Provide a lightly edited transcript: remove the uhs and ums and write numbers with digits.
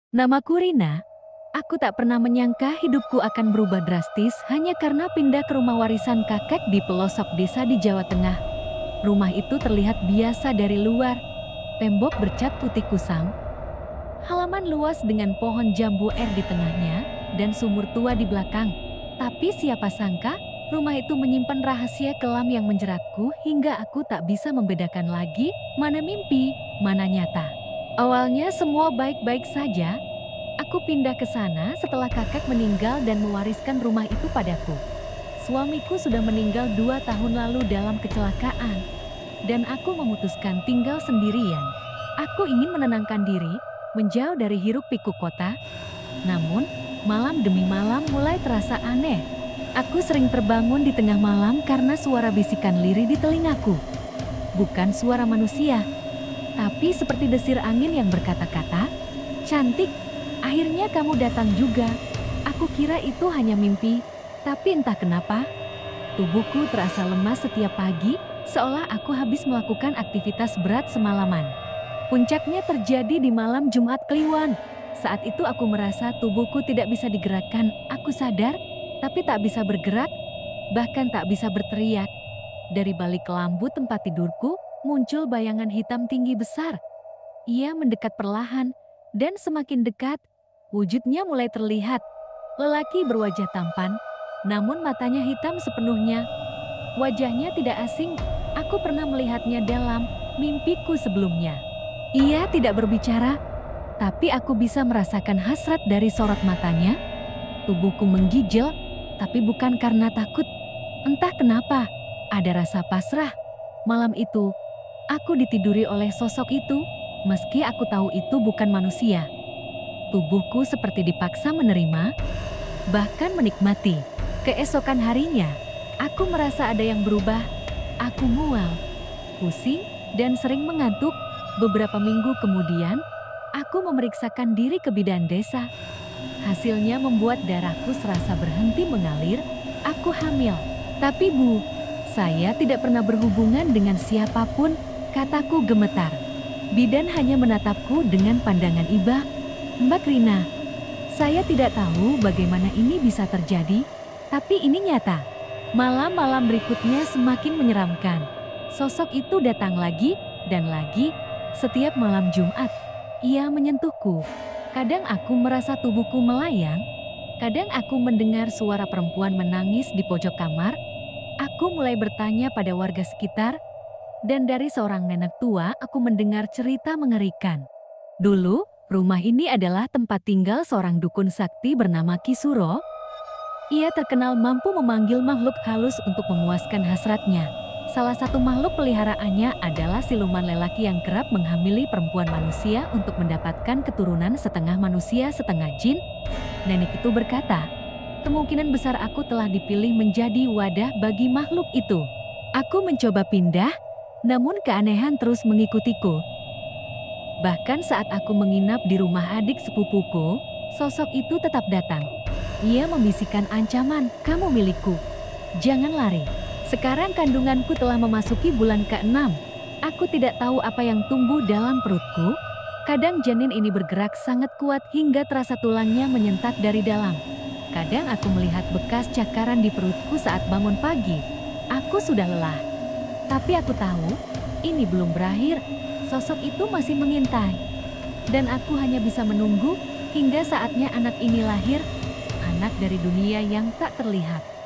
Namaku Rina. Aku tak pernah menyangka hidupku akan berubah drastis hanya karena pindah ke rumah warisan kakek di pelosok desa di Jawa Tengah. Rumah itu terlihat biasa dari luar. Tembok bercat putih kusam, halaman luas dengan pohon jambu air di tengahnya, dan sumur tua di belakang. Tapi siapa sangka, rumah itu menyimpan rahasia kelam yang menjeratku hingga aku tak bisa membedakan lagi mana mimpi, mana nyata. Awalnya semua baik-baik saja. Aku pindah ke sana setelah kakek meninggal dan mewariskan rumah itu padaku. Suamiku sudah meninggal 2 tahun lalu dalam kecelakaan, dan aku memutuskan tinggal sendirian. Aku ingin menenangkan diri, menjauh dari hiruk-pikuk kota. Namun, malam demi malam mulai terasa aneh. Aku sering terbangun di tengah malam karena suara bisikan lirih di telingaku. Bukan suara manusia, tapi seperti desir angin yang berkata-kata, "Cantik, akhirnya kamu datang juga." Aku kira itu hanya mimpi, tapi entah kenapa, tubuhku terasa lemas setiap pagi, seolah aku habis melakukan aktivitas berat semalaman. Puncaknya terjadi di malam Jumat Kliwon. Saat itu aku merasa tubuhku tidak bisa digerakkan. Aku sadar, tapi tak bisa bergerak, bahkan tak bisa berteriak. Dari balik lampu tempat tidurku, muncul bayangan hitam tinggi besar. Ia mendekat perlahan, dan semakin dekat, wujudnya mulai terlihat. Lelaki berwajah tampan, namun matanya hitam sepenuhnya. Wajahnya tidak asing, aku pernah melihatnya dalam mimpiku sebelumnya. Ia tidak berbicara, tapi aku bisa merasakan hasrat dari sorot matanya. Tubuhku menggigil, tapi bukan karena takut. Entah kenapa, ada rasa pasrah. Malam itu, aku ditiduri oleh sosok itu, meski aku tahu itu bukan manusia. Tubuhku seperti dipaksa menerima, bahkan menikmati. Keesokan harinya, aku merasa ada yang berubah. Aku mual, pusing, dan sering mengantuk. Beberapa minggu kemudian, aku memeriksakan diri ke bidan desa. Hasilnya membuat darahku serasa berhenti mengalir. Aku hamil. Tapi Bu, saya tidak pernah berhubungan dengan siapapun, kataku gemetar. Bidan hanya menatapku dengan pandangan iba. "Mbak Rina, saya tidak tahu bagaimana ini bisa terjadi, tapi ini nyata." Malam-malam berikutnya semakin menyeramkan. Sosok itu datang lagi dan lagi. Setiap malam Jumat, ia menyentuhku. Kadang aku merasa tubuhku melayang, kadang aku mendengar suara perempuan menangis di pojok kamar. Aku mulai bertanya pada warga sekitar, dan dari seorang nenek tua aku mendengar cerita mengerikan. Dulu, rumah ini adalah tempat tinggal seorang dukun sakti bernama Kisuro. Ia terkenal mampu memanggil makhluk halus untuk memuaskan hasratnya. Salah satu makhluk peliharaannya adalah siluman lelaki yang kerap menghamili perempuan manusia untuk mendapatkan keturunan setengah manusia setengah jin. Nenek itu berkata, kemungkinan besar aku telah dipilih menjadi wadah bagi makhluk itu. Aku mencoba pindah, namun keanehan terus mengikutiku. Bahkan saat aku menginap di rumah adik sepupuku, sosok itu tetap datang. Ia membisikkan ancaman, "Kamu milikku. Jangan lari." Sekarang kandunganku telah memasuki bulan ke-6. Aku tidak tahu apa yang tumbuh dalam perutku. Kadang janin ini bergerak sangat kuat hingga terasa tulangnya menyentak dari dalam. Kadang aku melihat bekas cakaran di perutku saat bangun pagi. Aku sudah lelah. Tapi aku tahu, ini belum berakhir. Sosok itu masih mengintai. Dan aku hanya bisa menunggu hingga saatnya anak ini lahir. Anak dari dunia yang tak terlihat.